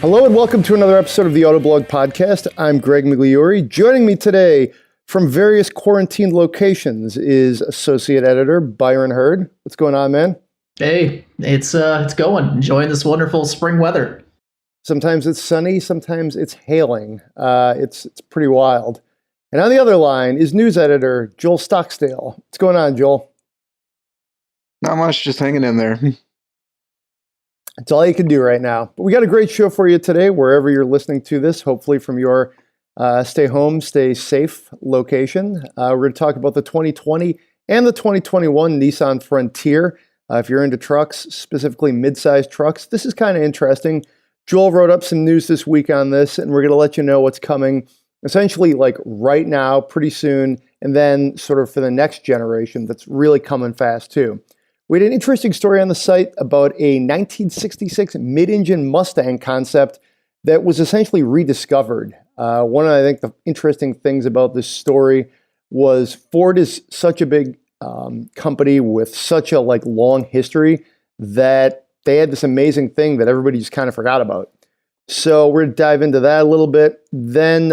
Hello and welcome to another episode of the Autoblog Podcast. I'm Greg Migliore. Joining me today from various quarantined locations is Associate Editor Byron Hurd. What's going on, man? Hey, it's going. Enjoying this wonderful spring weather. Sometimes it's sunny, sometimes it's hailing. It's pretty wild. And on the other line is News Editor Joel Stocksdale. What's going on, Joel? Not much, just hanging in there. That's all you can do right now. But we got a great show for you today, wherever you're listening to this, hopefully from your stay home, stay safe location. We're going to talk about the 2020 and the 2021 Nissan Frontier. If you're into trucks, specifically mid-sized trucks, this is kind of interesting. Joel wrote up some news this week on this, and we're going to let you know what's coming essentially like right now, pretty soon, and then sort of for the next generation that's really coming fast too. We had an interesting story on the site about a 1966 mid-engine Mustang concept that was essentially rediscovered. One of, I think, the interesting things about this story was Ford is such a big company with such a long history that they had this amazing thing that everybody just kind of forgot about. So we're going to dive into that a little bit. Then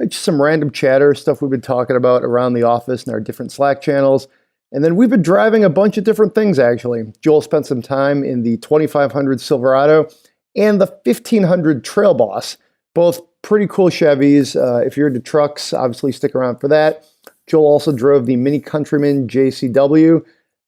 just some random chatter, stuff we've been talking about around the office and our different Slack channels. And then we've been driving a bunch of different things, actually. Joel spent some time in the 2500 Silverado and the 1500 Trail Boss, both pretty cool Chevys. If you're into trucks, obviously stick around for that. Joel also drove the Mini Countryman JCW.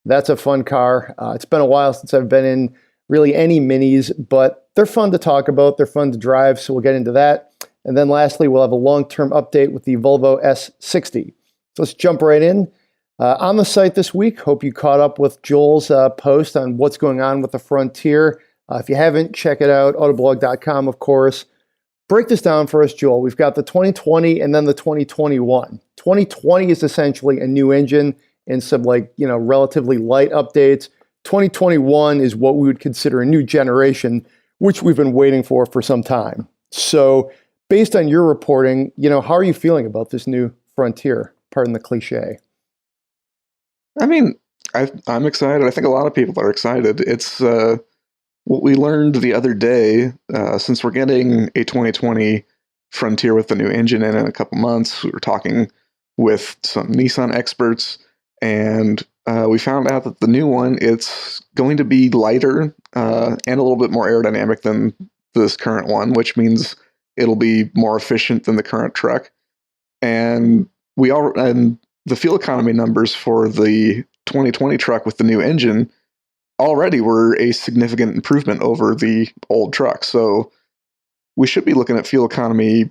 That's a fun car. It's been a while since I've been in really any minis, but they're fun to talk about. They're fun to drive, so we'll get into that. And then lastly, we'll have a long-term update with the Volvo S60. So let's jump right in. On the site this week, hope you caught up with Joel's post on what's going on with the Frontier. If you haven't, check it out, autoblog.com, of course. Break this down for us, Joel. We've got the 2020 and then the 2021. 2020 is essentially a new engine and some relatively light updates. 2021 is what we would consider a new generation, which we've been waiting for some time. So based on your reporting, how are you feeling about this new Frontier? Pardon the cliche. I mean, I'm excited. I think a lot of people are excited. It's what we learned the other day, since we're getting a 2020 Frontier with the new engine in a couple months. We were talking with some Nissan experts, and we found out that the new one, it's going to be lighter and a little bit more aerodynamic than this current one, which means it'll be more efficient than the current truck. And the fuel economy numbers for the 2020 truck with the new engine already were a significant improvement over the old truck. So we should be looking at fuel economy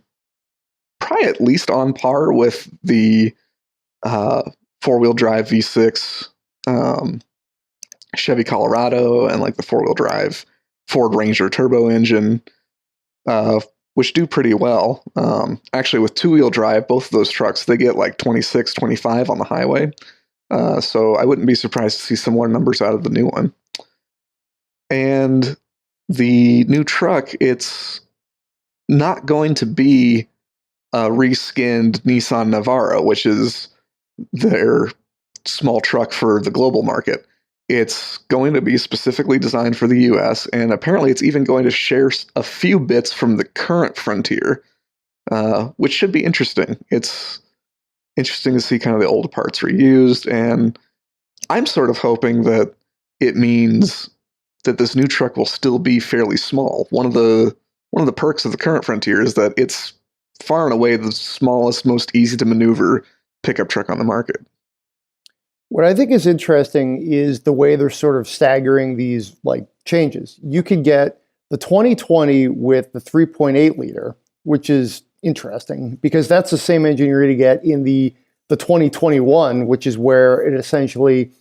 probably at least on par with the four-wheel drive V6 Chevy Colorado and the four-wheel drive Ford Ranger turbo engine, which do pretty well. Actually, with two-wheel drive, both of those trucks, they get 26, 25 on the highway. So I wouldn't be surprised to see similar numbers out of the new one. And the new truck, it's not going to be a reskinned Nissan Navara, which is their small truck for the global market. It's going to be specifically designed for the US, and apparently it's even going to share a few bits from the current Frontier, which should be interesting. It's interesting to see kind of the old parts reused, and I'm sort of hoping that it means that this new truck will still be fairly small. One of the perks of the current Frontier is that it's far and away the smallest, most easy to maneuver pickup truck on the market. What I think is interesting is the way they're sort of staggering these changes. You could get the 2020 with the 3.8 liter, which is interesting because that's the same engine you're going to get in the 2021, which is where it essentially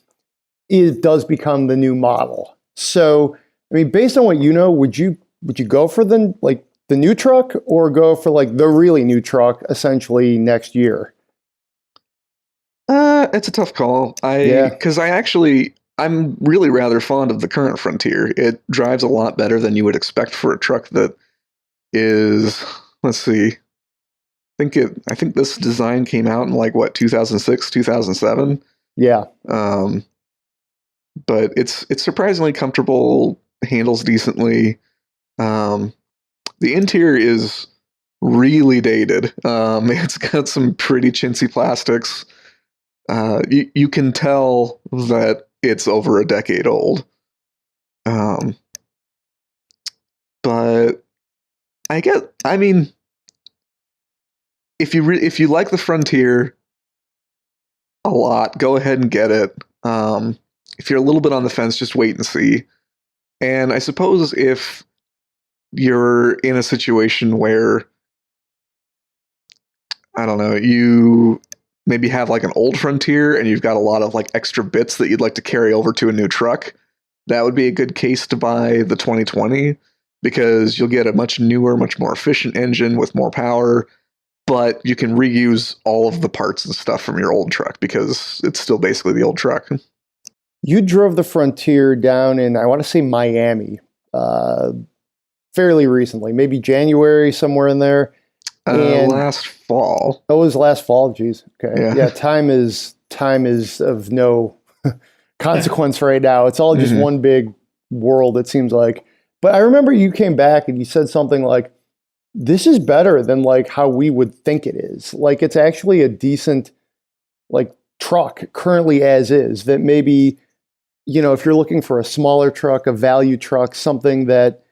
does become the new model. So, I mean, based on what you know, would you go for the new truck or go for the really new truck essentially next year? It's a tough call. Because I'm really rather fond of the current Frontier. It drives a lot better than you would expect for a truck that is, let's see, I think this design came out in 2006, 2007. Yeah. But it's surprisingly comfortable, handles decently. The interior is really dated. It's got some pretty chintzy plastics. You can tell that it's over a decade old. But I mean, if you like the Frontier a lot, go ahead and get it. If you're a little bit on the fence, just wait and see. And I suppose if you're in a situation where, I don't know, you maybe have like an old Frontier and you've got a lot of like extra bits that you'd like to carry over to a new truck, that would be a good case to buy the 2020, because you'll get a much newer, much more efficient engine with more power, but you can reuse all of the parts and stuff from your old truck because it's still basically the old truck. You drove the Frontier down in, I want to say, Miami, fairly recently, maybe January, somewhere in there. Last fall. Oh, it was last fall. Geez. Okay. Yeah. Time is of no consequence right now. It's all just one big world, it seems like. But I remember you came back and you said something like, this is better than like how we would think it is. Like, it's actually a decent like truck currently as is, that maybe, if you're looking for a smaller truck, a value truck, something that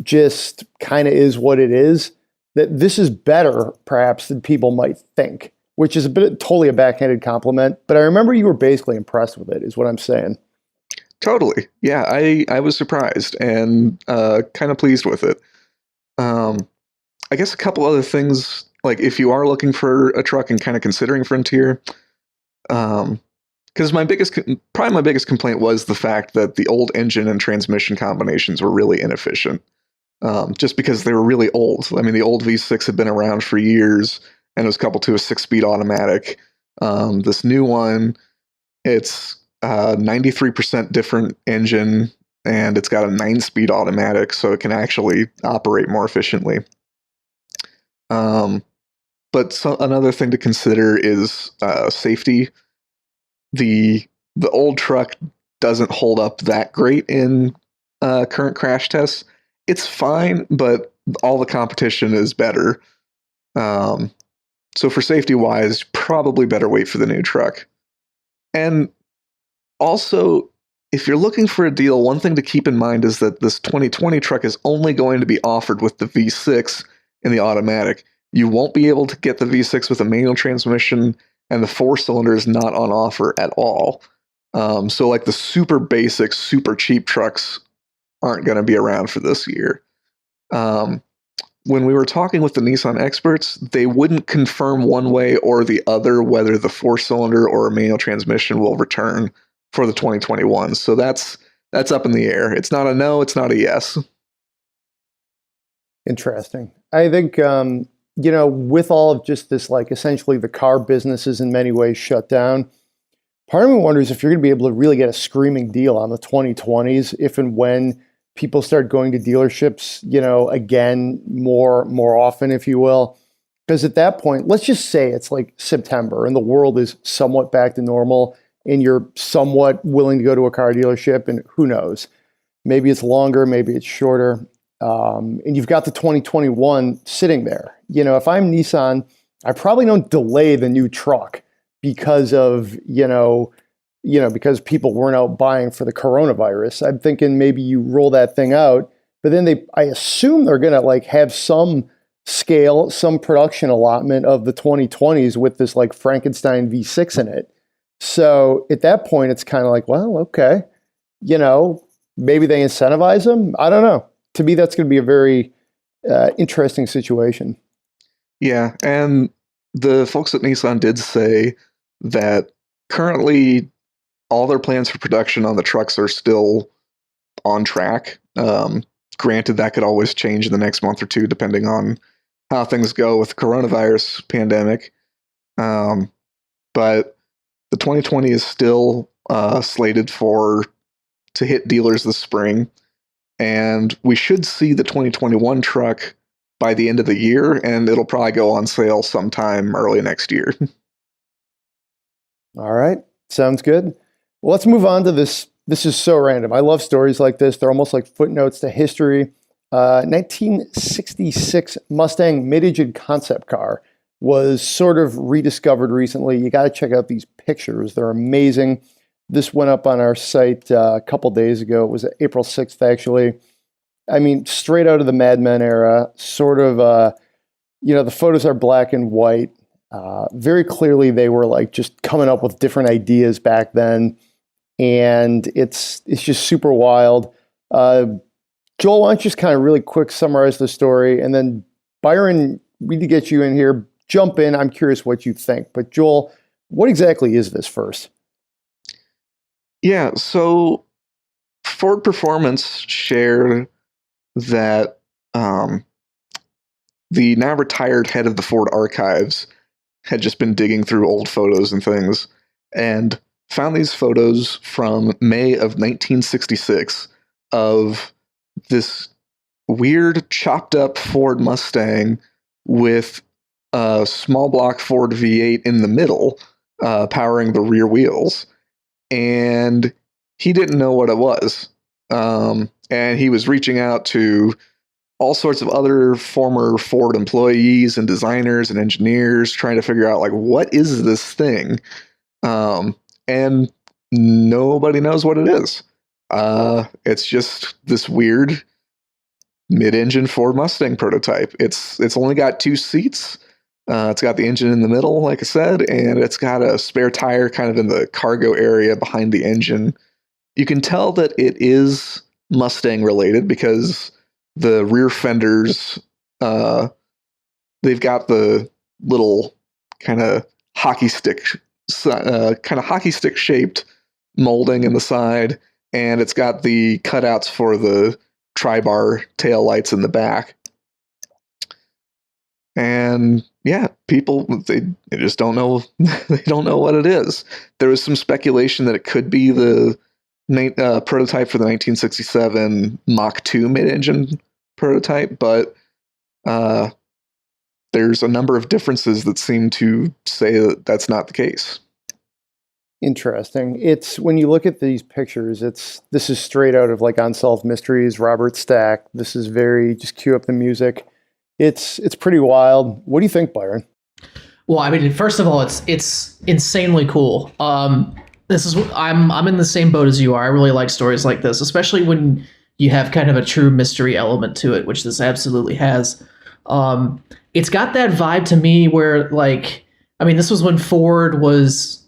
just kind of is what it is, that this is better perhaps than people might think, which is totally a backhanded compliment. But I remember you were basically impressed with it, is what I'm saying. Totally. Yeah, I was surprised and kind of pleased with it. I guess a couple other things, like if you are looking for a truck and kind of considering Frontier, because my biggest complaint was the fact that the old engine and transmission combinations were really inefficient, just because they were really old. I mean, the old V6 had been around for years and it was coupled to a 6-speed automatic. This new one, it's 93% different engine, and it's got a 9-speed automatic, so it can actually operate more efficiently. But another thing to consider is safety. The old truck doesn't hold up that great in current crash tests. It's fine, but all the competition is better. So for safety wise, probably better wait for the new truck. And also, if you're looking for a deal, one thing to keep in mind is that this 2020 truck is only going to be offered with the V6 in the automatic. You won't be able to get the V6 with a manual transmission, and the 4-cylinder is not on offer at all. So like the super basic, super cheap trucks aren't going to be around for this year. When we were talking with the Nissan experts, they wouldn't confirm one way or the other whether the 4-cylinder or a manual transmission will return for the 2021. So that's up in the air. It's not a no, it's not a yes. Interesting. I think, with all of just this, like essentially the car business is in many ways shut down, part of me wonders if you're going to be able to really get a screaming deal on the 2020s if and when people start going to dealerships, again, more often, if you will. Because at that point, let's just say it's like September and the world is somewhat back to normal and you're somewhat willing to go to a car dealership, and who knows, maybe it's longer, maybe it's shorter. And you've got the 2021 sitting there. If I'm Nissan, I probably don't delay the new truck because of, because people weren't out buying for the coronavirus. I'm thinking maybe you roll that thing out, but then I assume they're going to like have some scale, some production allotment of the 2020s with this like Frankenstein V6 in it. So at that point, it's kind of like, well, okay, maybe they incentivize them. I don't know. To me, that's going to be a very interesting situation. Yeah, and the folks at Nissan did say that currently all their plans for production on the trucks are still on track. Granted, that could always change in the next month or two, depending on how things go with the coronavirus pandemic. But the 2020 is still slated to hit dealers this spring. And we should see the 2021 truck by the end of the year, and it'll probably go on sale sometime early next year. All right. Sounds good. Well, let's move on to this. This is so random. I love stories like this. They're almost like footnotes to history. 1966 Mustang mid-engine concept car was sort of rediscovered recently. You got to check out these pictures. They're amazing. This went up on our site a couple days ago. It was April 6th, actually. I mean, straight out of the Mad Men era, sort of, the photos are black and white. Very clearly, they were like just coming up with different ideas back then. And it's just super wild. Joel, why don't you just kind of really quick summarize the story? And then Byron, we need to get you in here. Jump in. I'm curious what you think. But Joel, what exactly is this first? Yeah, so Ford Performance shared that the now retired head of the Ford Archives had just been digging through old photos and things and found these photos from May of 1966 of this weird chopped up Ford Mustang with a small block Ford V8 in the middle, powering the rear wheels. And he didn't know what it was. And he was reaching out to all sorts of other former Ford employees and designers and engineers trying to figure out, like, what is this thing? And nobody knows what it is. It's just this weird mid-engine Ford Mustang prototype. It's only got 2 seats. It's got the engine in the middle, like I said, and it's got a spare tire kind of in the cargo area behind the engine. You can tell that it is Mustang related because the rear fenders, they've got the little kind of hockey stick shaped molding in the side, and it's got the cutouts for the tri-bar tail lights in the back. And yeah, people, they just don't know. They don't know what it is. There was some speculation that it could be the prototype for the 1967 Mach 2 mid-engine prototype, but there's a number of differences that seem to say that that's not the case. Interesting. It's when you look at these pictures, this is straight out of like Unsolved Mysteries, Robert Stack. This is very, just cue up the music. It's pretty wild. What do you think, Byron? Well, I mean, first of all, it's insanely cool. This is I'm in the same boat as you are. I really like stories like this, especially when you have kind of a true mystery element to it, which this absolutely has. It's got that vibe to me where, like, I mean, this was when Ford was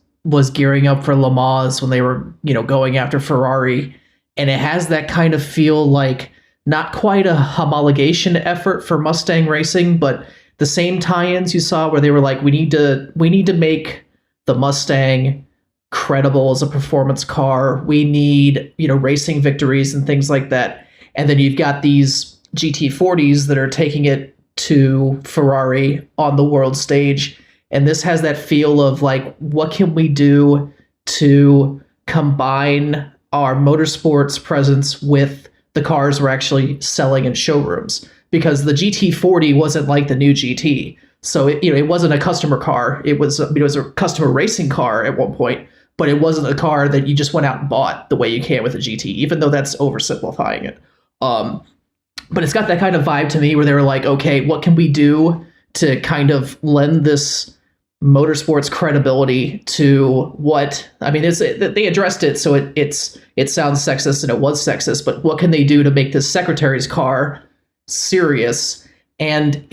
gearing up for Le Mans, when they were, going after Ferrari, and it has that kind of feel like not quite a homologation effort for Mustang racing, but the same tie-ins you saw where they were like, we need to make the Mustang credible as a performance car. We need, racing victories and things like that. And then you've got these GT40s that are taking it to Ferrari on the world stage. And this has that feel of like, what can we do to combine our motorsports presence with the cars we're actually selling in showrooms? Because the GT40 wasn't like the new GT. So it wasn't a customer car. It was a customer racing car at one point, but it wasn't a car that you just went out and bought the way you can with a GT, even though that's oversimplifying it. But it's got that kind of vibe to me where they were like, okay, what can we do to kind of lend this motorsports credibility to what, I mean, they addressed it, so it sounds sexist, and it was sexist, but what can they do to make this secretary's car serious? And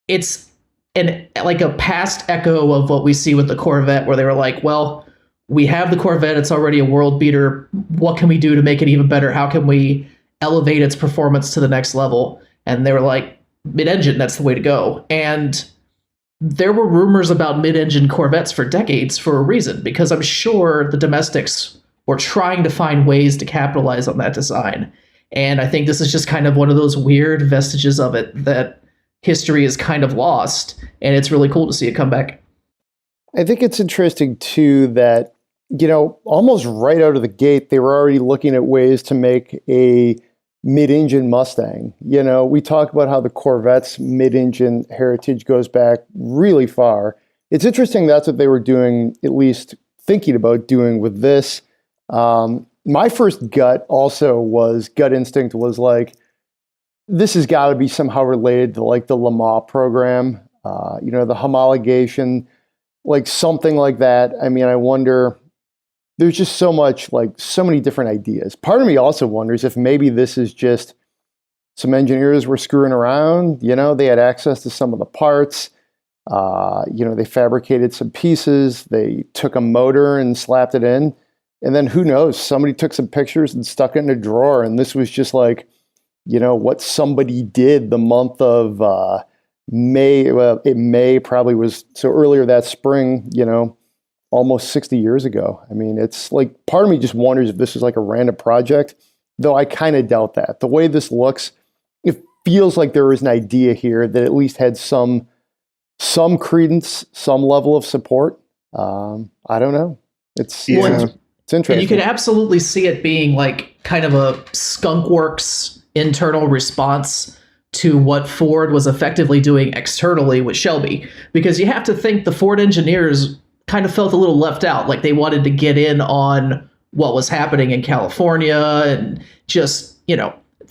it's like a past echo of what we see with the Corvette, where they were like, well, we have the Corvette, it's already a world beater. What can we do to make it even better? How can we elevate its performance to the next level? And they were like, mid-engine, that's the way to go. And there were rumors about mid-engine Corvettes for decades for a reason, because I'm sure the domestics were trying to find ways to capitalize on that design. And I think this is just kind of one of those weird vestiges of it that history is kind of lost, and it's really cool to see it come back. I think it's interesting, too, that, almost right out of the gate, they were already looking at ways to make a mid-engine Mustang. We talk about how the Corvette's mid-engine heritage goes back really far. It's interesting that's what they were doing, at least thinking about doing with this. My first gut instinct was like, this has got to be somehow related to like the Le Mans program, the homologation, like something like that. I mean, I wonder, there's just so much, like so many different ideas. Part of me also wonders if maybe this is just some engineers were screwing around, they had access to some of the parts, they fabricated some pieces, they took a motor and slapped it in. And then who knows, somebody took some pictures and stuck it in a drawer. And this was just like, what somebody did the month of May. Well, May probably was, so earlier that spring, almost 60 years ago. I mean, it's like, part of me just wonders if this is like a random project, though I kind of doubt that. The way this looks, it feels like there was an idea here that at least had some credence, some level of support. I don't know. It's interesting. And you could absolutely see it being like kind of a skunk works internal response to what Ford was effectively doing externally with Shelby. Because you have to think the Ford engineers kind of felt a little left out, like they wanted to get in on what was happening in California and just,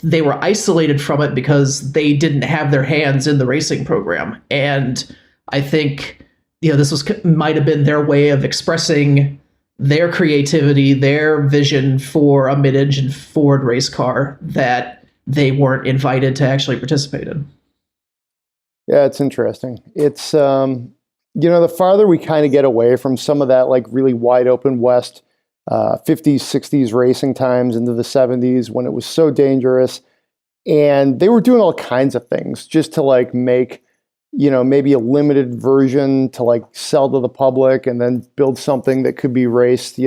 they were isolated from it because they didn't have their hands in the racing program. And I think, this might have been their way of expressing their creativity, their vision for a mid-engine Ford race car that they weren't invited to actually participate in. Yeah, it's interesting. It's, the farther we kind of get away from some of that like really wide open West 50s, 60s racing times into the 70s when it was so dangerous, and they were doing all kinds of things just to like make, maybe a limited version to like sell to the public and then build something that could be raced,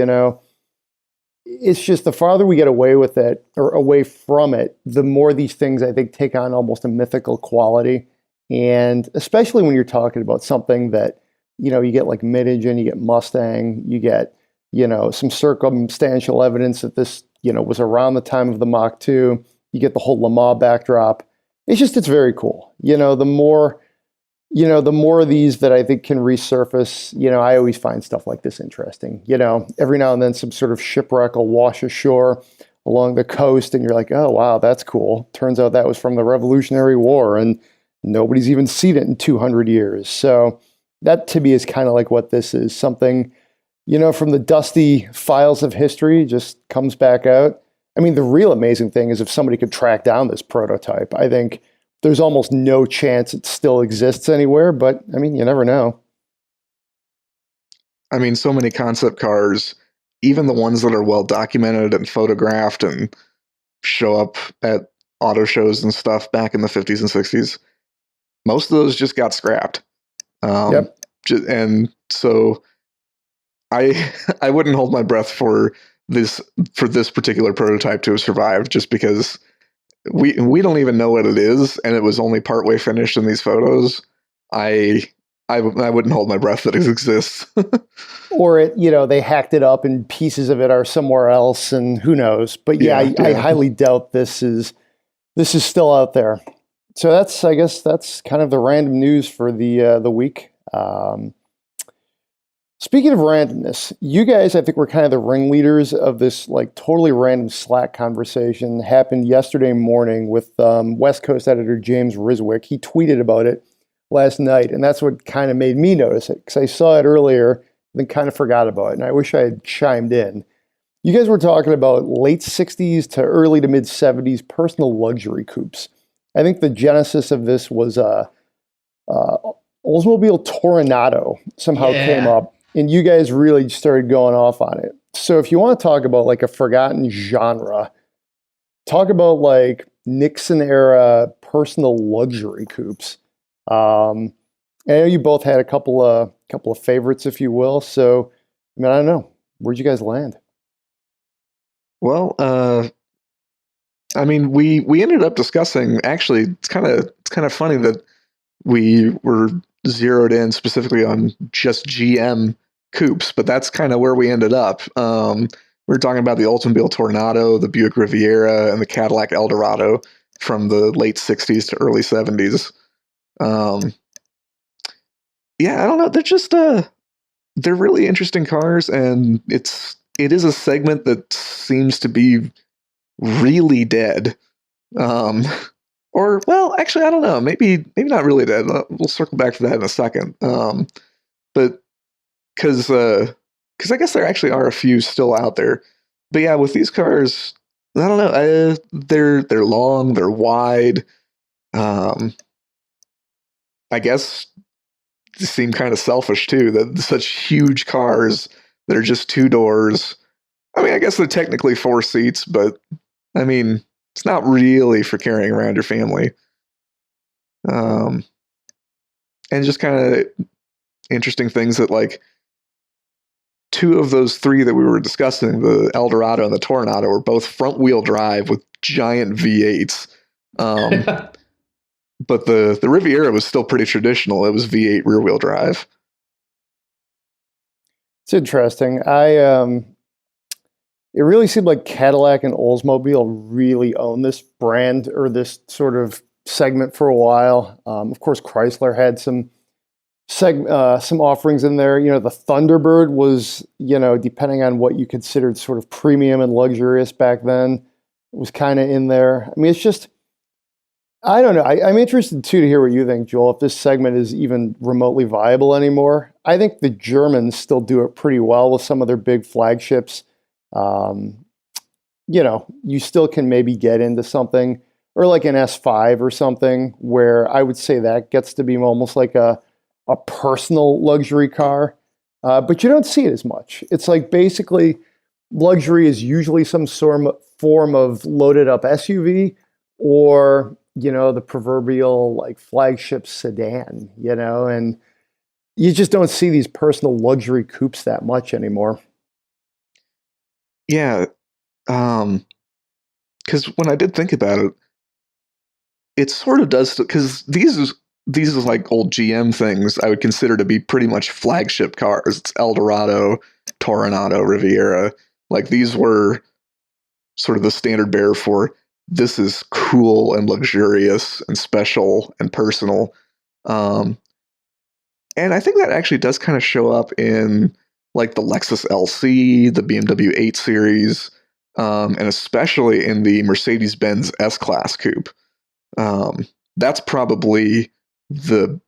It's just the farther we get away with it or away from it, the more these things I think take on almost a mythical quality. And especially when you're talking about something that, you get like Mid-Engine, you get Mustang, you get, some circumstantial evidence that this, was around the time of the Mach 2. You get the whole Le Mans backdrop. It's very cool. The more of these that I think can resurface, I always find stuff like this interesting. Every now and then some sort of shipwreck will wash ashore along the coast and you're like, oh, wow, that's cool. Turns out that was from the Revolutionary War and nobody's even seen it in 200 years. So that to me is kind of like what this is. Something, from the dusty files of history just comes back out. I mean, the real amazing thing is if somebody could track down this prototype. I think there's almost no chance it still exists anywhere, but I mean, you never know. I mean, so many concept cars, even the ones that are well documented and photographed and show up at auto shows and stuff back in the 50s and 60s, most of those just got scrapped. Yep. And so I wouldn't hold my breath for this particular prototype to have survived, just because we don't even know what it is, and it was only partway finished in these photos. I wouldn't hold my breath that it exists. Or they hacked it up and pieces of it are somewhere else, and who knows. But I highly doubt this is still out there. So I guess that's kind of the random news for the week. Speaking of randomness, you guys, I think, were kind of the ringleaders of this like totally random Slack conversation. Happened yesterday morning with West Coast editor James Riswick. He tweeted about it last night, and that's what kind of made me notice it, because I saw it earlier, then kind of forgot about it, and I wish I had chimed in. You guys were talking about late 60s to early to mid 70s personal luxury coupes. I think the genesis of this was Oldsmobile Toronado somehow came up. And you guys really started going off on it. So if you want to talk about like a forgotten genre, talk about like Nixon era personal luxury coupes. I know you both had a couple of favorites, if you will. So I mean, I don't know, where'd you guys land? Well, I mean, we ended up discussing. Actually, it's kind of funny that we were zeroed in specifically on just GM coupes, but that's kind of where we ended up. We were talking about the Oldsmobile Toronado, the Buick Riviera, and the Cadillac Eldorado from the late 60s to early 70s. Yeah, I don't know. They're just they're really interesting cars, and it is a segment that seems to be really dead. Or, well, actually, I don't know. Maybe not really dead. We'll circle back to that in a second. But because I guess there actually are a few still out there. But yeah, with these cars, I don't know. They're long, they're wide. I guess they seem kind of selfish too. That such huge cars that are just two doors. I mean, I guess they're technically four seats, but I mean, it's not really for carrying around your family. And just kind of interesting things that, like, two of those three that we were discussing, the Eldorado and the Toronado, were both front wheel drive with giant V8s. But the Riviera was still pretty traditional. It was V8 rear wheel drive. It's interesting. It really seemed like Cadillac and Oldsmobile really owned this brand or this sort of segment for a while. Of course, Chrysler had some offerings in there. You know, the Thunderbird was, you know, depending on what you considered sort of premium and luxurious back then, it was kind of in there. I mean, it's just, I don't know. I'm interested too to hear what you think, Joel, if this segment is even remotely viable anymore. I think the Germans still do it pretty well with some of their big flagships. You know, you still can maybe get into something or like an S5 or something where I would say that gets to be almost like a personal luxury car. But you don't see it as much. It's like basically luxury is usually some form of loaded up SUV or, you know, the proverbial like flagship sedan, you know, and you just don't see these personal luxury coupes that much anymore. Yeah. Because when I did think about it, it sort of does, because these are like old GM things I would consider to be pretty much flagship cars. It's Eldorado, Toronado, Riviera. Like, these were sort of the standard bearer for this is cool and luxurious and special and personal. And I think that actually does kind of show up in like the Lexus LC, the BMW 8 Series, and especially in the Mercedes-Benz S-Class coupe. That's probably the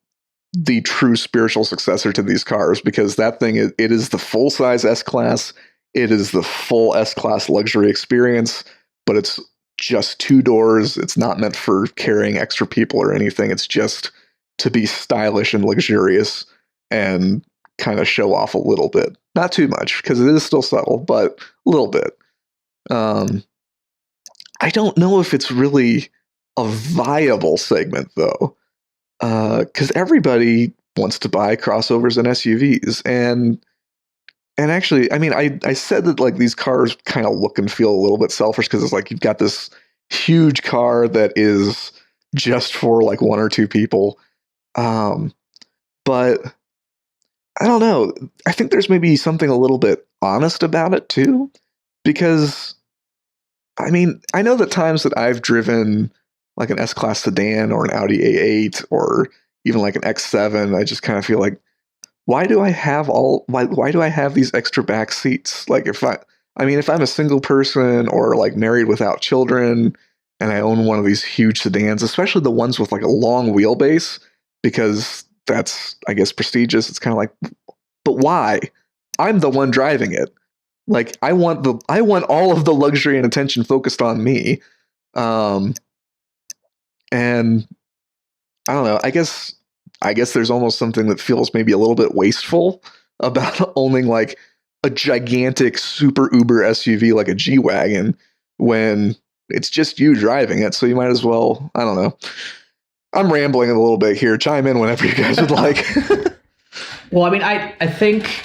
true spiritual successor to these cars, because that thing, it is the full-size S-Class. It is the full S-Class luxury experience, but it's just two doors. It's not meant for carrying extra people or anything. It's just to be stylish and luxurious and kind of show off a little bit. Not too much, because it is still subtle, but a little bit. I don't know if it's really a viable segment, though, because everybody wants to buy crossovers and SUVs. And actually, I mean, I said that like these cars kind of look and feel a little bit selfish because it's like you've got this huge car that is just for like one or two people. But I don't know. I think there's maybe something a little bit honest about it too, because I mean, I know that times that I've driven like an S-Class sedan or an Audi A8 or even like an X7, I just kind of feel like, why do I have these extra back seats? Like, if I'm a single person or like married without children and I own one of these huge sedans, especially the ones with like a long wheelbase, because that's, I guess, prestigious. It's kind of like, but why? I'm the one driving it. Like, I want all of the luxury and attention focused on me. And I don't know, I guess there's almost something that feels maybe a little bit wasteful about owning like a gigantic super uber SUV like a G-Wagon when it's just you driving it. So you might as well, I don't know. I'm rambling a little bit here. Chime in whenever you guys would like. Well, I mean, I think,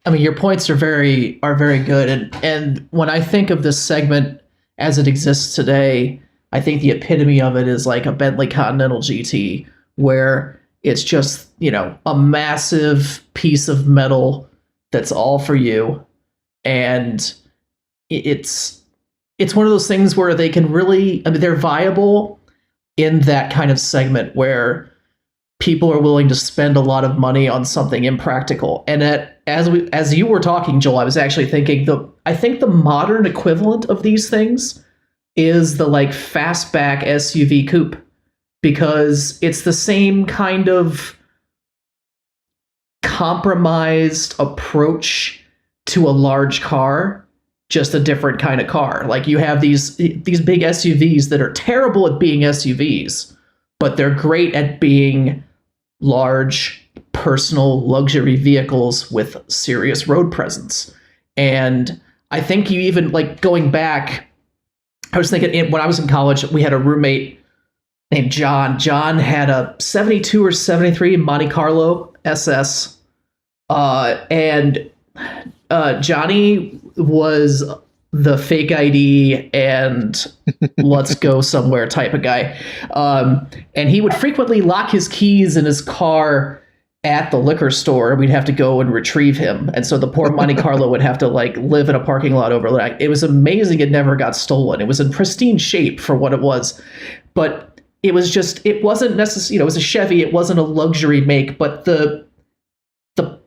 I mean, your points are very good. And when I think of this segment as it exists today, I think the epitome of it is like a Bentley Continental GT, where it's just, you know, a massive piece of metal that's all for you. And it's one of those things where they can really, I mean, they're viable in that kind of segment where people are willing to spend a lot of money on something impractical. And as you were talking, Joel, I was actually thinking I think the modern equivalent of these things is the like fastback SUV coupe. because it's the same kind of compromised approach to a large car, just a different kind of car. Like you have these big SUVs that are terrible at being SUVs, but they're great at being large personal luxury vehicles with serious road presence. And I think you even, like, going back, I was thinking when I was in college, we had a roommate named John. John had a 72 or 73 Monte Carlo SS. And Johnny was the fake ID and let's go somewhere type of guy. And he would frequently lock his keys in his car at the liquor store, and we'd have to go and retrieve him. And so the poor Monte Carlo would have to like live in a parking lot overnight. It was amazing. It never got stolen. It was in pristine shape for what it was. But it was just, it wasn't necessarily, it was a Chevy. It wasn't a luxury make, but the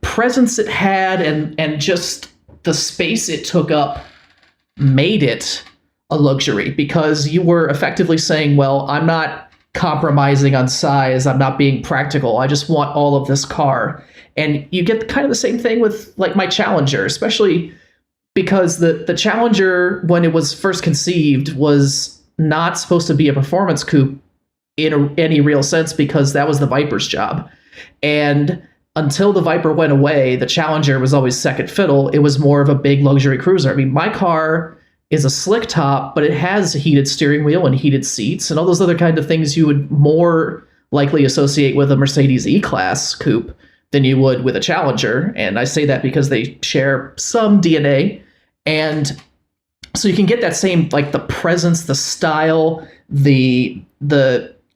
presence it had and just the space it took up made it a luxury, because you were effectively saying, well, I'm not compromising on size, I'm not being practical, I just want all of this car. And you get kind of the same thing with like my Challenger, especially because the Challenger, when it was first conceived, was not supposed to be a performance coupe in any real sense, because that was the Viper's job. And until the Viper went away, the Challenger was always second fiddle. It was more of a big luxury cruiser. I mean, my car is a slick top, but it has a heated steering wheel and heated seats and all those other kind of things you would more likely associate with a Mercedes E-Class coupe than you would with a Challenger. And I say that because they share some DNA. And so you can get that same, like, the presence, the style, the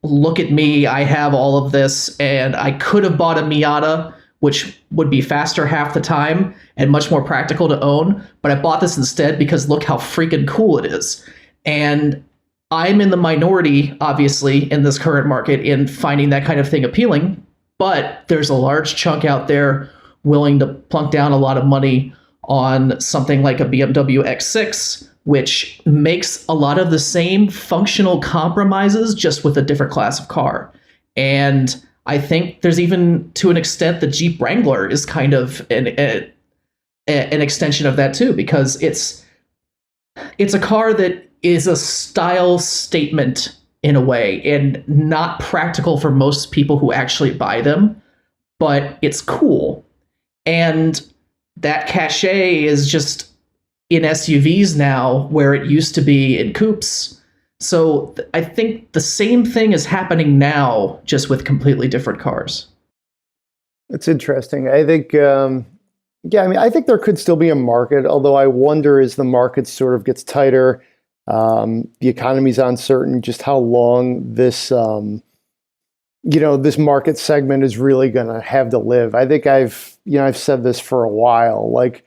look at me, I have all of this, and I could have bought a Miata, which would be faster half the time and much more practical to own, but I bought this instead because look how freaking cool it is. And I'm in the minority, obviously, in this current market in finding that kind of thing appealing, but there's a large chunk out there willing to plunk down a lot of money on something like a BMW X6, which makes a lot of the same functional compromises, just with a different class of car. And I think there's even, to an extent, the Jeep Wrangler is kind of an extension of that too, because it's a car that is a style statement in a way, and not practical for most people who actually buy them, but it's cool. And that cachet is just in SUVs now where it used to be in coupes. So I think the same thing is happening now, just with completely different cars. It's interesting. I think, I think there could still be a market, although I wonder, as the market sort of gets tighter, the economy's uncertain, just how long this, this market segment is really going to have to live. I think I've said this for a while, like,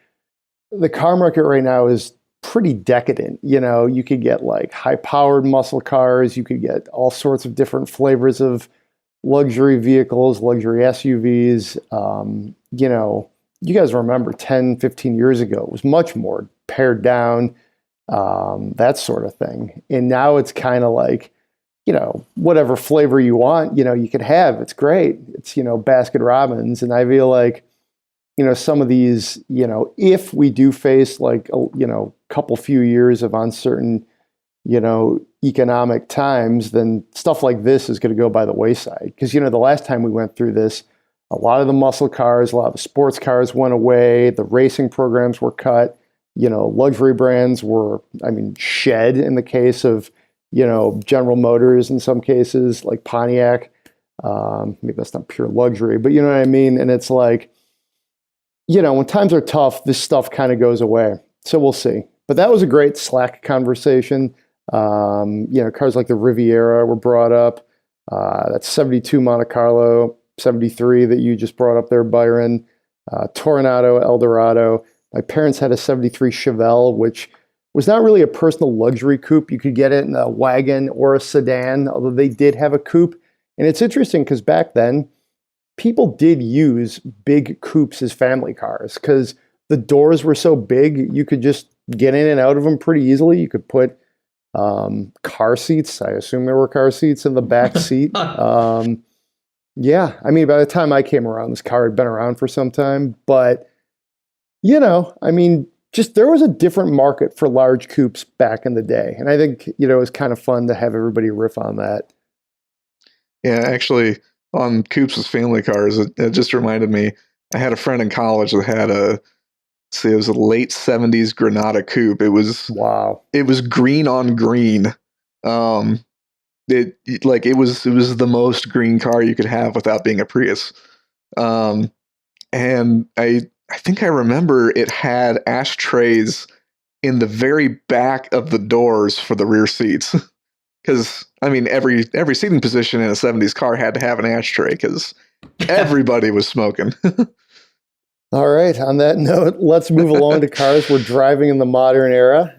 the car market right now is pretty decadent. You could get like high-powered muscle cars. You could get all sorts of different flavors of luxury vehicles, luxury SUVs. You guys remember 10, 15 years ago, it was much more pared down, that sort of thing. And now it's kind of like, whatever flavor you want, you could have. It's great. It's, Baskin Robbins. And I feel like, some of these, if we do face like, couple few years of uncertain, economic times, then stuff like this is going to go by the wayside. Because, the last time we went through this, a lot of the muscle cars, a lot of the sports cars went away. The racing programs were cut. Luxury brands were, shed in the case of, General Motors in some cases, like Pontiac. Maybe that's not pure luxury, but you know what I mean? And it's like, when times are tough, this stuff kind of goes away. So we'll see. But that was a great Slack conversation. Cars like the Riviera were brought up. That's 72 Monte Carlo, 73 that you just brought up there, Byron. Toronado, Eldorado. My parents had a 73 Chevelle, which was not really a personal luxury coupe. You could get it in a wagon or a sedan, although they did have a coupe. And it's interesting because back then, people did use big coupes as family cars because the doors were so big, you could just get in and out of them pretty easily. You could put, Car seats. I assume there were car seats in the back seat. Yeah, I mean, by the time I came around, this car had been around for some time, but I mean, just there was a different market for large coupes back in the day. And I think, it was kind of fun to have everybody riff on that. Yeah, actually, on coupes as family cars, it just reminded me, I had a friend in college that had it was a late 70s Granada coupe. Wow. It was green on green. It was the most green car you could have without being a Prius. And I think I remember it had ashtrays in the very back of the doors for the rear seats. Because, I mean, every seating position in a 70s car had to have an ashtray because everybody was smoking. All right. On that note, let's move along to cars we're driving in the modern era.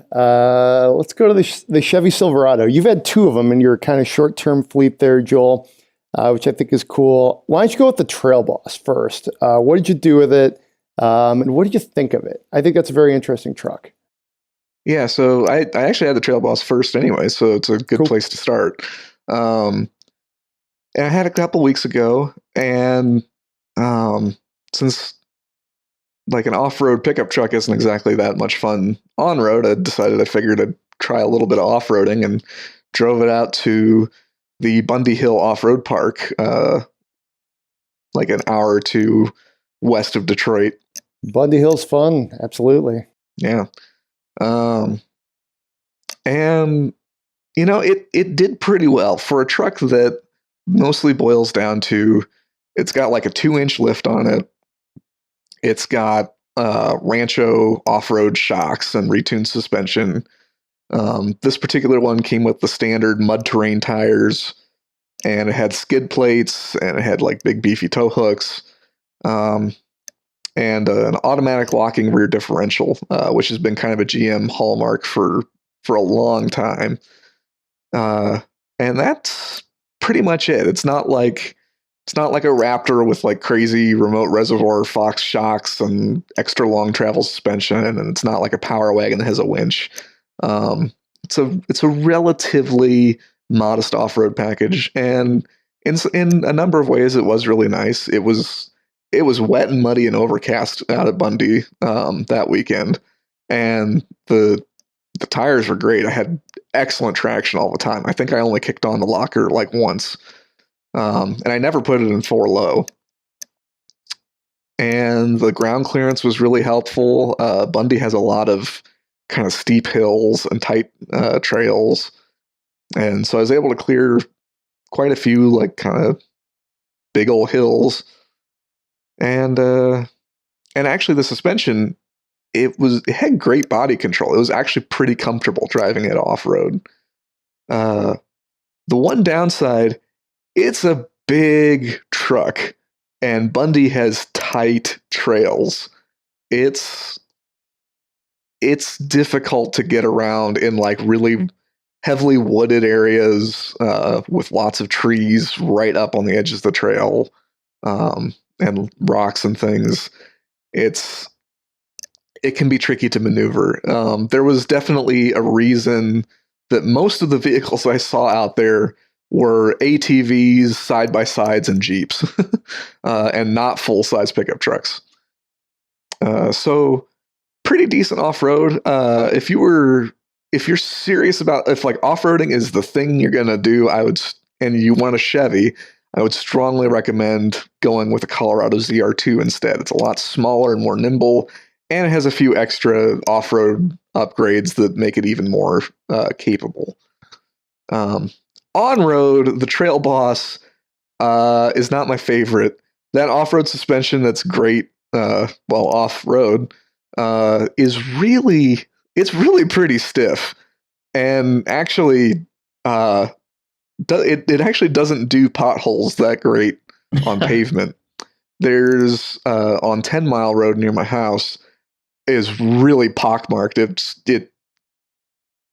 Let's go to the Chevy Silverado. You've had two of them in your kind of short-term fleet there, Joel, which I think is cool. Why don't you go with the Trail Boss first? What did you do with it? And what did you think of it? I think that's a very interesting truck. Yeah, so I actually had the Trail Boss first anyway, so it's a good place to start. And I had a couple weeks ago, and since like an off-road pickup truck isn't exactly that much fun on-road, I figured I'd try a little bit of off-roading and drove it out to the Bundy Hill Off-Road Park, like an hour or two west of Detroit. Bundy Hill's fun, absolutely. Yeah. And it did pretty well for a truck that mostly boils down to, it's got like a 2-inch lift on it. It's got Rancho off-road shocks and retuned suspension. This particular one came with the standard mud terrain tires, and it had skid plates, and it had like big beefy tow hooks, and an automatic locking rear differential, which has been kind of a GM hallmark for a long time. And that's pretty much it. It's not like a Raptor with like crazy remote reservoir Fox shocks and extra long travel suspension, and it's not like a Power Wagon that has a winch. It's a relatively modest off-road package, and in a number of ways, it was really nice. It was wet and muddy and overcast out at Bundy that weekend, and the tires were great. I had excellent traction all the time. I think I only kicked on the locker like once, and I never put it in 4 low. And the ground clearance was really helpful. Bundy has a lot of kind of steep hills and tight trails, and so I was able to clear quite a few like kind of big old hills. And actually the suspension, it had great body control. It was actually pretty comfortable driving it off-road. The one downside, it's a big truck, and Bundy has tight trails. It's difficult to get around in like really heavily wooded areas with lots of trees right up on the edges of the trail, and rocks and things. It can be tricky to maneuver. There was definitely a reason that most of the vehicles I saw out there were ATVs, side-by-sides, and Jeeps, and not full-size pickup trucks. So pretty decent off-road. If you're serious about, if like off-roading is the thing you're gonna do, and you want a Chevy, I would strongly recommend going with a Colorado ZR2 instead. It's a lot smaller and more nimble, and it has a few extra off-road upgrades that make it even more capable. On-road, the Trail Boss is not my favorite. That off-road suspension that's great, off-road, it's really pretty stiff. And actually, it actually doesn't do potholes that great on pavement. There's on 10 Mile Road near my house is really pockmarked.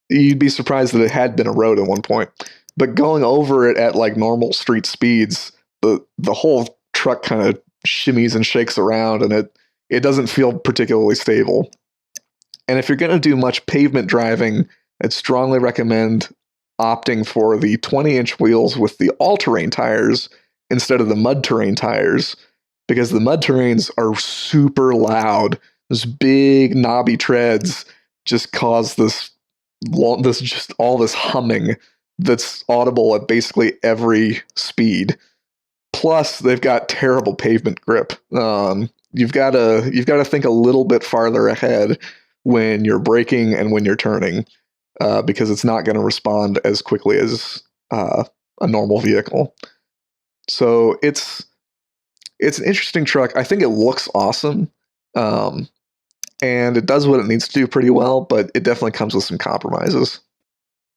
You'd be surprised that it had been a road at one point, but going over it at like normal street speeds, the whole truck kind of shimmies and shakes around, and it doesn't feel particularly stable. And if you're going to do much pavement driving I'd strongly recommend opting for the 20-inch wheels with the all-terrain tires instead of the mud terrain tires, because the mud terrains are super loud. Those big knobby treads just cause this humming that's audible at basically every speed. Plus, they've got terrible pavement grip. You've got to think a little bit farther ahead when you're braking and when you're turning, because it's not going to respond as quickly as a normal vehicle. So it's an interesting truck. I think it looks awesome, and it does what it needs to do pretty well, but it definitely comes with some compromises.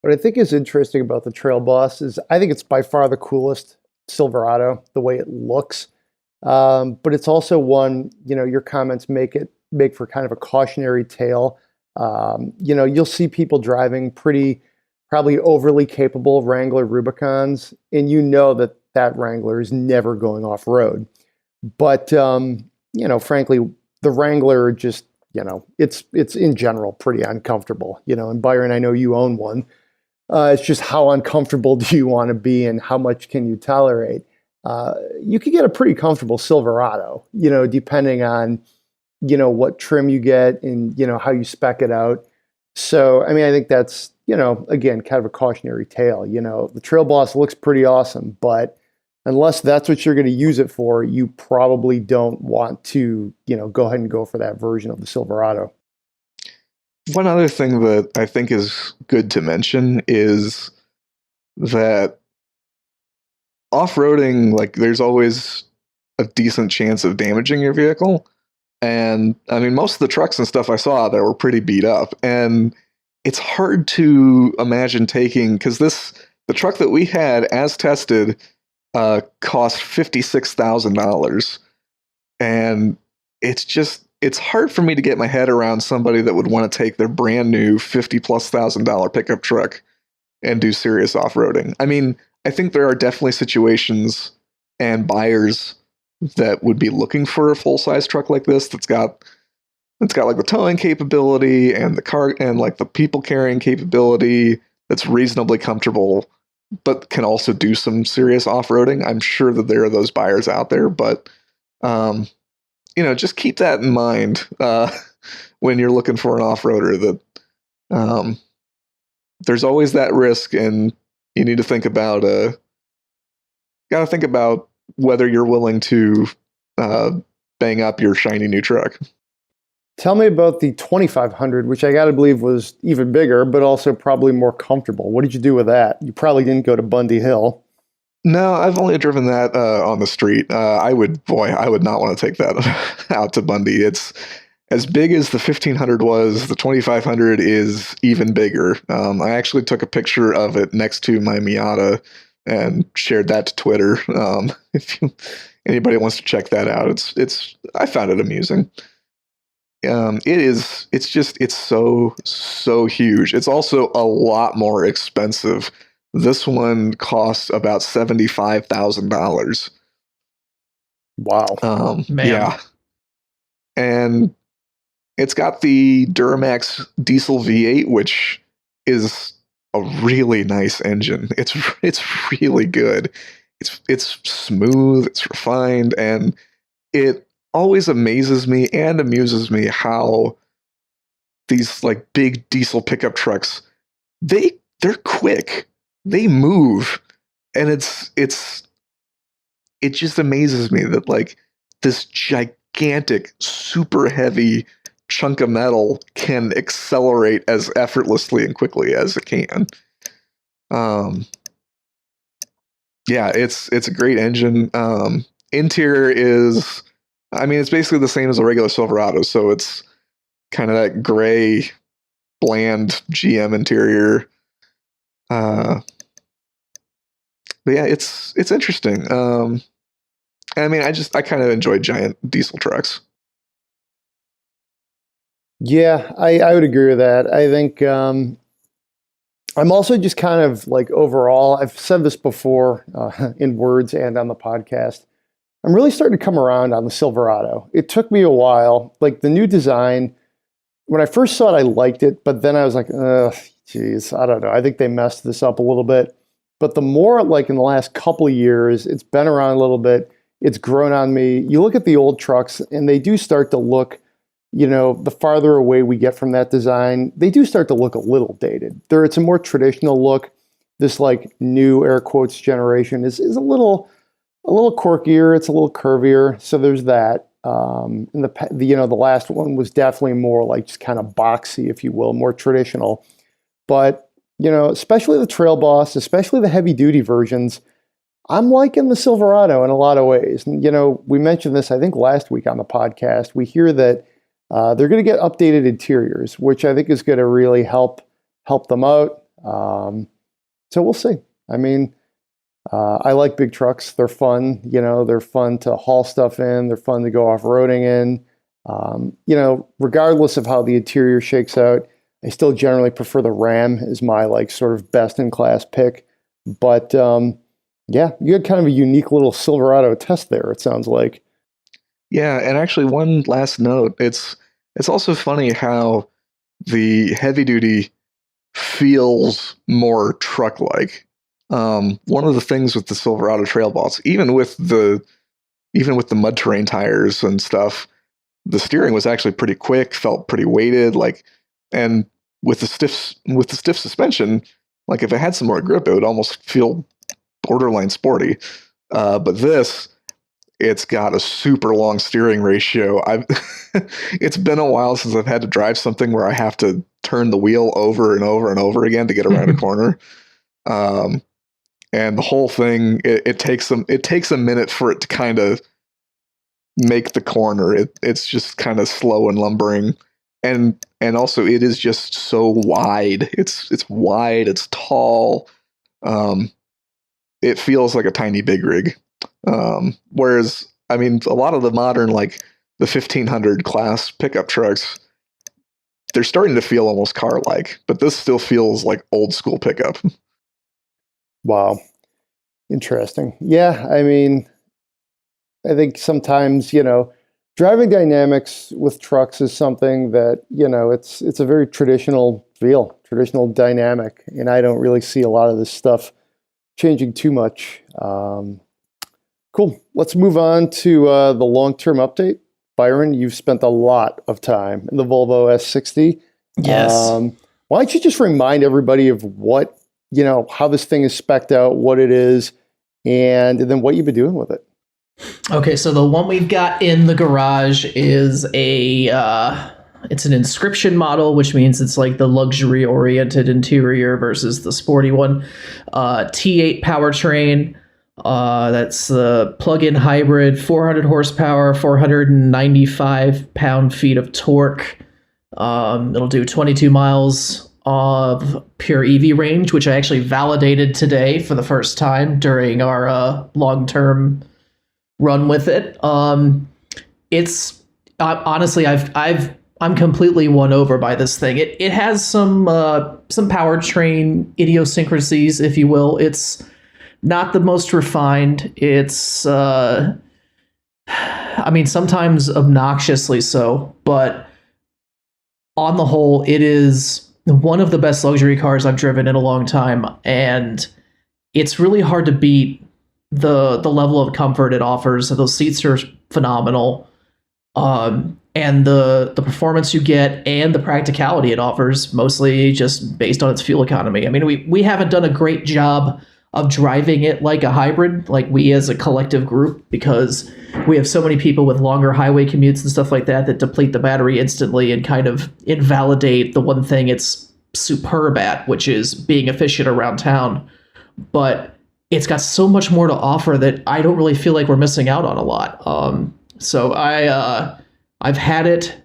What I think is interesting about the Trail Boss is I think it's by far the coolest Silverado, the way it looks. But it's also one, your comments make for kind of a cautionary tale. You'll see people driving probably overly capable Wrangler Rubicons, and that Wrangler is never going off road. But, frankly, the Wrangler just, it's in general pretty uncomfortable, and Byron, I know you own one. It's just how uncomfortable do you want to be and how much can you tolerate? You could get a pretty comfortable Silverado, depending on, what trim you get and, how you spec it out. So, I think that's, again, kind of a cautionary tale. The Trail Boss looks pretty awesome, but unless that's what you're going to use it for, you probably don't want to, go ahead and go for that version of the Silverado. One other thing that I think is good to mention is that off-roading, there's always a decent chance of damaging your vehicle. And most of the trucks and stuff I saw out there were pretty beat up. And it's hard to imagine because the truck that we had as tested cost $56,000. And it's hard for me to get my head around somebody that would want to take their brand new $50,000+ pickup truck and do serious off-roading. I think there are definitely situations and buyers that would be looking for a full-size truck like this that's got the towing capability and the car and the people carrying capability that's reasonably comfortable, but can also do some serious off-roading. I'm sure that there are those buyers out there, but just keep that in mind when you're looking for an off-roader, that there's always that risk, and you need to think about whether you're willing to bang up your shiny new truck. Tell me about the 2500, which I got to believe was even bigger, but also probably more comfortable. What did you do with that? You probably didn't go to Bundy Hill. No, I've only driven that on the street. I would not want to take that out to Bundy. It's as big as the 1500 was. The 2500 is even bigger. I actually took a picture of it next to my Miata and shared that to Twitter. If anybody wants to check that out, I found it amusing. It's so huge. It's also a lot more expensive. This one costs about $75,000. Wow. Yeah. And it's got the Duramax diesel V8, which is a really nice engine. It's really good. It's smooth, it's refined, and it always amazes me and amuses me how these big diesel pickup trucks, they're quick. They move, and it just amazes me that this gigantic, super heavy chunk of metal can accelerate as effortlessly and quickly as it can. Yeah, it's a great engine. Interior is, it's basically the same as a regular Silverado, so it's kind of that gray, bland GM interior. But yeah, it's interesting. I kind of enjoy giant diesel trucks. Yeah, I would agree with that. I think I'm also just kind of overall, I've said this before in words and on the podcast, I'm really starting to come around on the Silverado. It took me a while. The new design, when I first saw it, I liked it, but then I was like, Geez, I don't know. I think they messed this up a little bit. But the more, like in the last couple of years, it's been around a little bit. It's grown on me. You look at the old trucks, and they do start to look, the farther away we get from that design, they do start to look a little dated. It's a more traditional look. This like new air quotes generation is a little quirkier. It's a little curvier. So there's that. And the last one was definitely more like just kind of boxy, if you will, more traditional. But especially the Trail Boss, especially the heavy duty versions, I'm liking the Silverado in a lot of ways. And, we mentioned this, I think, last week on the podcast. We hear that they're going to get updated interiors, which I think is going to really help them out. So we'll see. I mean, I like big trucks. They're fun. They're fun to haul stuff in. They're fun to go off-roading in. Regardless of how the interior shakes out, I still generally prefer the Ram as my like sort of best-in-class pick. But yeah, you had kind of a unique little Silverado test there, it sounds like. Yeah, and actually one last note. It's also funny how the heavy duty feels more truck-like. One of the things with the Silverado Trail Boss, even with the mud terrain tires and stuff, the steering was actually pretty quick, felt pretty weighted, and with the stiff suspension, like if it had some more grip, it would almost feel borderline sporty. But it's got a super long steering ratio. It's been a while since I've had to drive something where I have to turn the wheel over and over and over again to get around a corner. And the whole thing, it takes a minute for it to kind of make the corner. It's just kind of slow and lumbering. And also it is just so wide. It's wide, it's tall. It feels like a tiny big rig. Whereas, I mean, a lot of the modern, like the 1500 class pickup trucks, they're starting to feel almost car-like, but this still feels like old school pickup. Wow. Interesting. Yeah. I mean, I think sometimes, driving dynamics with trucks is something that, it's a very traditional feel, traditional dynamic. And I don't really see a lot of this stuff changing too much. Cool. Let's move on to the long-term update. Byron, you've spent a lot of time in the Volvo S60. Yes. Why don't you just remind everybody of what, how this thing is spec'd out, what it is, and then what you've been doing with it. Okay, so the one we've got in the garage is it's an inscription model, which means it's like the luxury-oriented interior versus the sporty one. T8 powertrain. That's the plug-in hybrid, 400 horsepower, 495 pound-feet of torque. It'll do 22 miles of pure EV range, which I actually validated today for the first time during our long-term run with it. It's honestly, I'm completely won over by this thing. It has some powertrain idiosyncrasies, if you will. It's not the most refined. It's sometimes obnoxiously so, but on the whole, it is one of the best luxury cars I've driven in a long time, and it's really hard to beat the level of comfort it offers. Those seats are phenomenal, and the performance you get and the practicality it offers, mostly just based on its fuel economy. I mean, we haven't done a great job of driving it like a hybrid, like we as a collective group, because we have so many people with longer highway commutes and stuff like that deplete the battery instantly and kind of invalidate the one thing it's superb at, which is being efficient around town. But it's got so much more to offer that I don't really feel like we're missing out on a lot. So I've had it,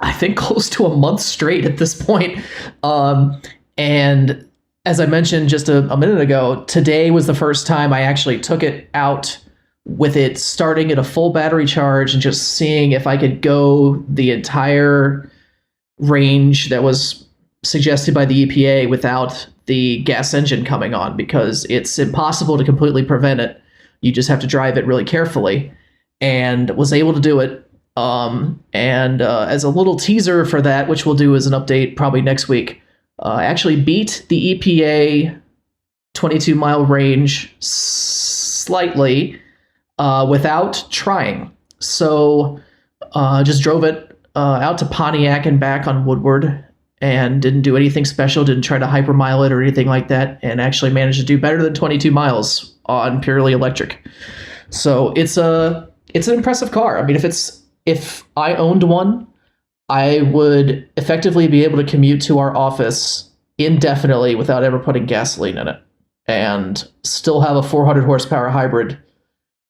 I think, close to a month straight at this point. And as I mentioned just a minute ago, today was the first time I actually took it out with it starting at a full battery charge and just seeing if I could go the entire range that was suggested by the EPA without the gas engine coming on, because it's impossible to completely prevent it. You just have to drive it really carefully, and was able to do it. As a little teaser for that, which we'll do as an update probably next week, Actually beat the EPA 22-mile range slightly without trying. So just drove it out to Pontiac and back on Woodward and didn't do anything special, didn't try to hypermile it or anything like that, and actually managed to do better than 22 miles on purely electric. So it's an impressive car. I mean, if I owned one, I would effectively be able to commute to our office indefinitely without ever putting gasoline in it, and still have a 400 horsepower hybrid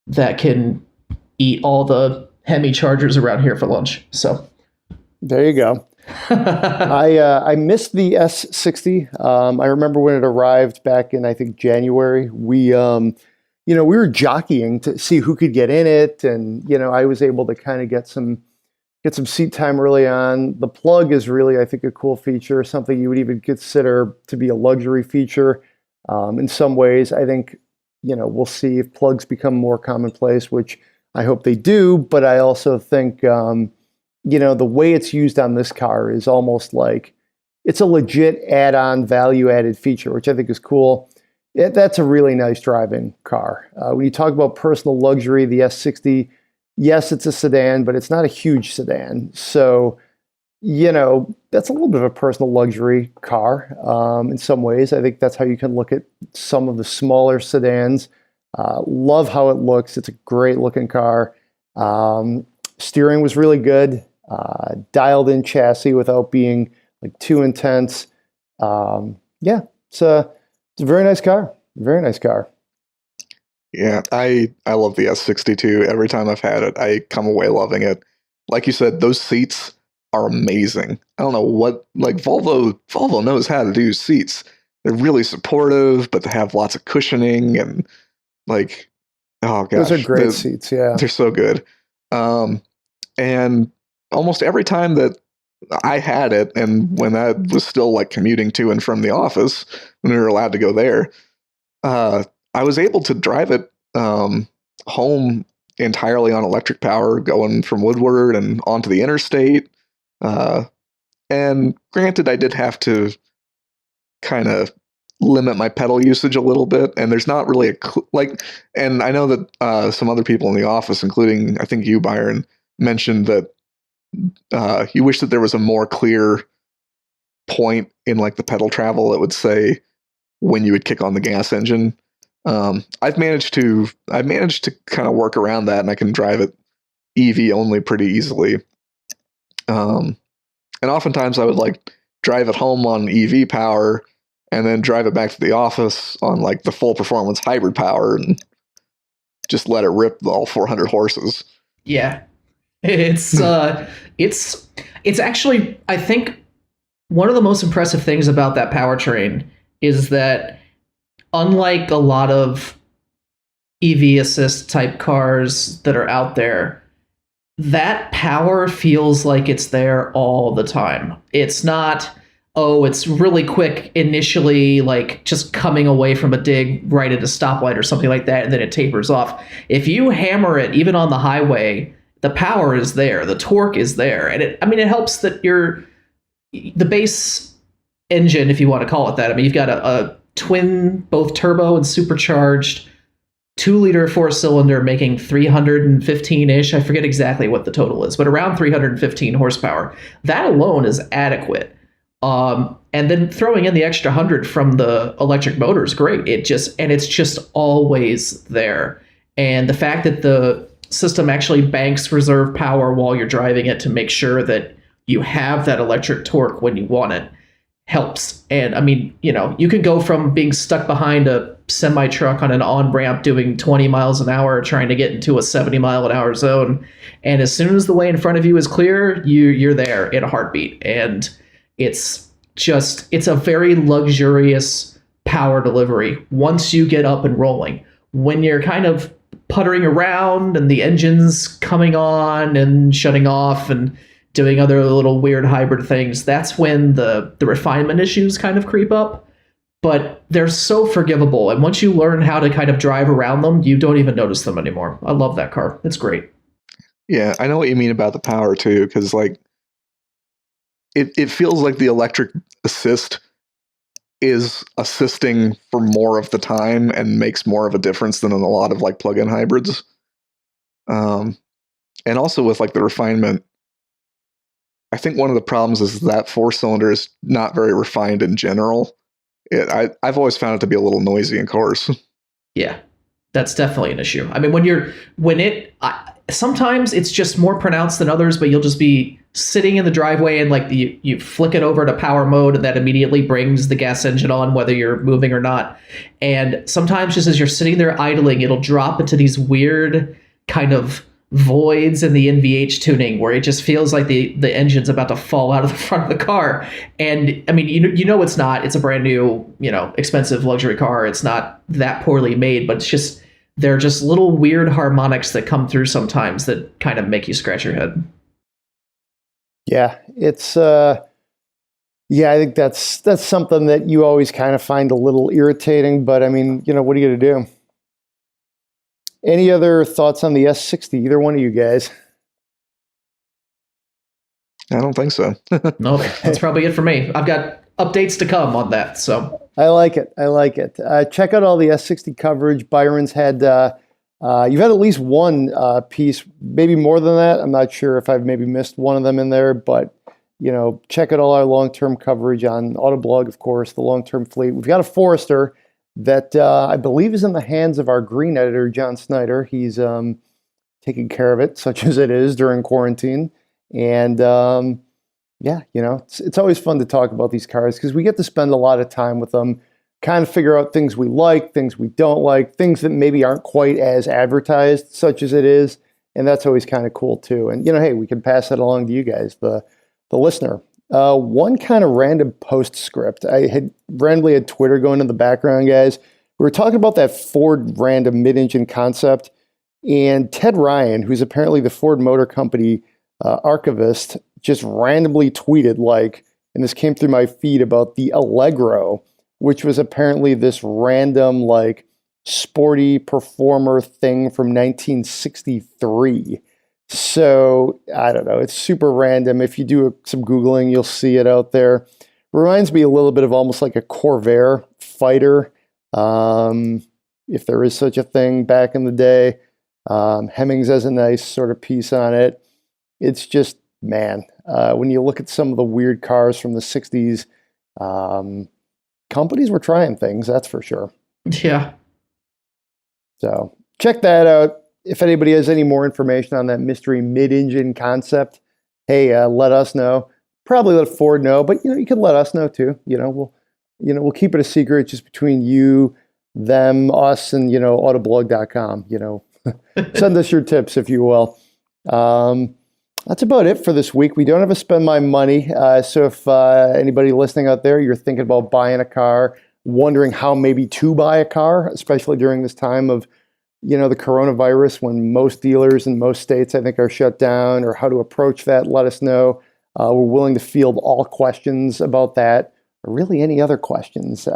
that can eat all the Hemi Chargers around here for lunch. So there you go. I missed the S60. I remember when it arrived back in, I think, January. We were jockeying to see who could get in it, and I was able to kind of get some seat time early on. The plug is really, I think, a cool feature, something you would even consider to be a luxury feature. In some ways, I think, we'll see if plugs become more commonplace, which I hope they do. But I also think, the way it's used on this car is almost like it's a legit add-on value-added feature, which I think is cool. That's a really nice driving car. When you talk about personal luxury, the S60, yes, it's a sedan, but it's not a huge sedan. So, that's a little bit of a personal luxury car in some ways. I think that's how you can look at some of the smaller sedans. Love how it looks. It's a great looking car. Steering was really good. Dialed in chassis without being like too intense. It's a very nice car. Very nice car. Yeah, I love the S62. Every time I've had it, I come away loving it. Like you said, those seats are amazing. I don't know what, like Volvo knows how to do seats. They're really supportive, but they have lots of cushioning and like, oh gosh. Those are great seats, yeah. They're so good. And almost every time that I had it, and when I was still like commuting to and from the office, when we were allowed to go there, I was able to drive it home entirely on electric power, going from Woodward and onto the interstate. And granted, I did have to kind of limit my pedal usage a little bit, and there's not really and I know that some other people in the office, including I think you, Byron, mentioned that you wish that there was a more clear point in like the pedal travel that would say when you would kick on the gas engine. I've managed to kind of work around that, and I can drive it EV only pretty easily. And oftentimes I would like drive it home on EV power and then drive it back to the office on like the full performance hybrid power and just let it rip all 400 horses. Yeah. It's actually, I think one of the most impressive things about that powertrain is that unlike a lot of EV assist type cars that are out there, that power feels like it's there all the time. It's not, it's really quick initially, like just coming away from a dig right at a stoplight or something like that, and then it tapers off. If you hammer it, even on the highway, the power is there, the torque is there. And it helps that the base engine, if you want to call it that. I mean, you've got a twin, both turbo and supercharged 2-liter 4-cylinder making 315-ish. I forget exactly what the total is, but around 315 horsepower. That alone is adequate. And then throwing in the extra 100 from the electric motor is great. It's just always there. And the fact that the system actually banks reserve power while you're driving it to make sure that you have that electric torque when you want it helps. And I mean, you can go from being stuck behind a semi truck on an on-ramp doing 20 miles an hour trying to get into a 70 mile an hour zone, and as soon as the way in front of you is clear, you're there in a heartbeat. And it's a very luxurious power delivery once you get up and rolling. When you're kind of puttering around and the engine's coming on and shutting off and doing other little weird hybrid things, that's when the refinement issues kind of creep up. But they're so forgivable, and once you learn how to kind of drive around them, you don't even notice them anymore. I love that car. It's great. Yeah, I know what you mean about the power too, because like it feels like the electric assist is assisting for more of the time and makes more of a difference than in a lot of like plug-in hybrids. And also with like the refinement, I think one of the problems is that 4-cylinder is not very refined in general. I've always found it to be a little noisy and coarse. Yeah, that's definitely an issue. I mean, sometimes it's just more pronounced than others, but you'll just be sitting in the driveway and like you flick it over to power mode, and that immediately brings the gas engine on, whether you're moving or not. And sometimes just as you're sitting there idling, it'll drop into these weird kind of voids in the NVH tuning where it just feels like the engine's about to fall out of the front of the car. And I mean, you know it's not. It's a brand new, expensive luxury car. It's not that poorly made, but it's just they're just little weird harmonics that come through sometimes that kind of make you scratch your head. Yeah, it's I think that's something that you always kind of find a little irritating, but I mean, what are you going to do? Any other thoughts on the S60? Either one of you guys? I don't think so. Nope, that's probably it for me. I've got updates to come on that. So I like it. Check out all the S60 coverage. Byron's had, you've had at least one piece, maybe more than that. I'm not sure if I've maybe missed one of them in there, but check out all our long-term coverage on Autoblog, of course, the long-term fleet. We've got a Forester that I believe is in the hands of our green editor, John Snyder. He's taking care of it, such as it is during quarantine. And it's always fun to talk about these cars because we get to spend a lot of time with them, kind of figure out things we like, things we don't like, things that maybe aren't quite as advertised, such as it is. And that's always kind of cool too. And, hey, we can pass that along to you guys, the listener. One kind of random postscript. I had randomly had Twitter going in the background, guys. We were talking about that Ford random mid-engine concept, and Ted Ryan, who's apparently the Ford Motor Company archivist, just randomly tweeted and this came through my feed, about the Allegro, which was apparently this random sporty performer thing from 1963. So, I don't know. It's super random. If you do some Googling, you'll see it out there. Reminds me a little bit of almost like a Corvair fighter, if there is such a thing back in the day. Hemmings has a nice sort of piece on it. It's just, man, when you look at some of the weird cars from the 60s, companies were trying things, that's for sure. Yeah. So, check that out. If anybody has any more information on that mystery mid-engine concept, hey, let us know. Probably let Ford know, but you can let us know too. We'll keep it a secret just between you, them, us, and autoblog.com. Send us your tips, if you will. That's about it for this week. We don't have to spend my money. So if anybody listening out there, you're thinking about buying a car, wondering how maybe to buy a car, especially during this time of the coronavirus, when most dealers in most states, I think, are shut down, or how to approach that, let us know. We're willing to field all questions about that, or really any other questions.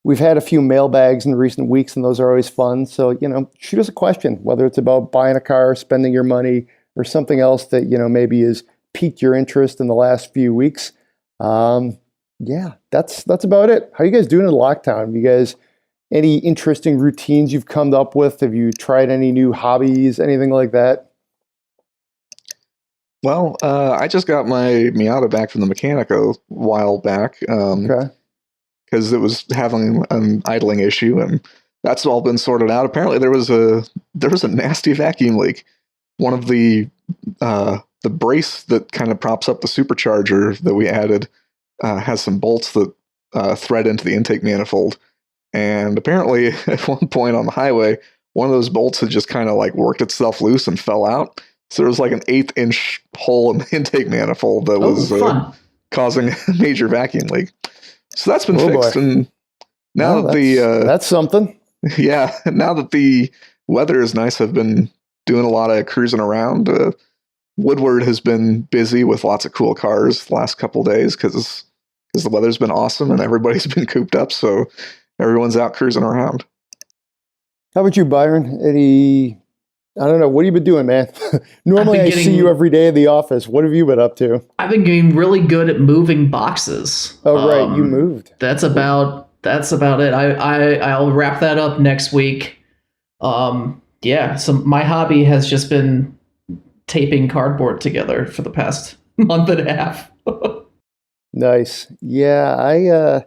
We've had a few mailbags in recent weeks, and those are always fun. So, shoot us a question, whether it's about buying a car, spending your money, or something else that, maybe has piqued your interest in the last few weeks. That's about it. How are you guys doing in lockdown? Have you guys any interesting routines you've come up with? Have you tried any new hobbies, anything like that? Well, I just got my Miata back from the mechanic a while back. Okay. Because it was having an idling issue, and that's all been sorted out. Apparently, there was a nasty vacuum leak. One of the brace that kind of props up the supercharger that we added has some bolts that thread into the intake manifold. And apparently, at one point on the highway, one of those bolts had just kind of worked itself loose and fell out. So there was an 1/8 inch hole in the intake manifold that was causing a major vacuum leak. So that's been fixed. Boy. And now that's something. Yeah. Now that the weather is nice, I've been doing a lot of cruising around. Woodward has been busy with lots of cool cars the last couple of days because the weather's been awesome and everybody's been cooped up. So everyone's out cruising around. How about you, Byron? Any I don't know. What have you been doing, man? Normally I see you every day in the office. What have you been up to? I've been getting really good at moving boxes. Oh, right. You moved. That's about it. I'll wrap that up next week. Yeah. So my hobby has just been taping cardboard together for the past month and a half. Nice. Yeah. I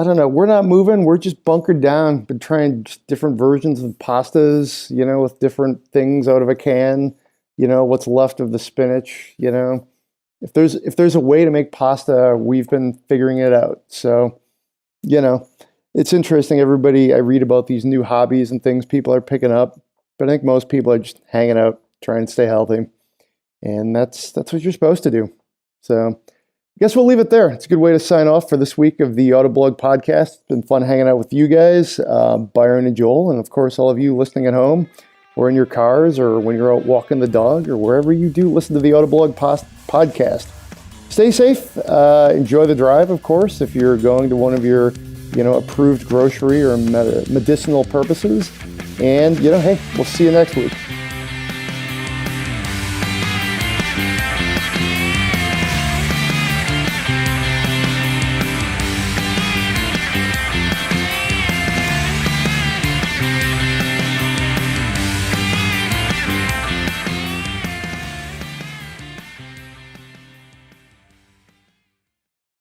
don't know. We're not moving. We're just bunkered down. Been trying just different versions of pastas, with different things out of a can, what's left of the spinach, If there's a way to make pasta, we've been figuring it out. So, it's interesting. Everybody, I read about these new hobbies and things people are picking up, but I think most people are just hanging out, trying to stay healthy. And that's what you're supposed to do. So I guess we'll leave it there. It's a good way to sign off for this week of the Autoblog Podcast. It's been fun hanging out with you guys, Byron and Joel, and of course all of you listening at home or in your cars or when you're out walking the dog or wherever you do listen to the Autoblog Podcast. Stay safe. Enjoy the drive, of course, if you're going to one of your approved grocery or medicinal purposes. And, hey, we'll see you next week.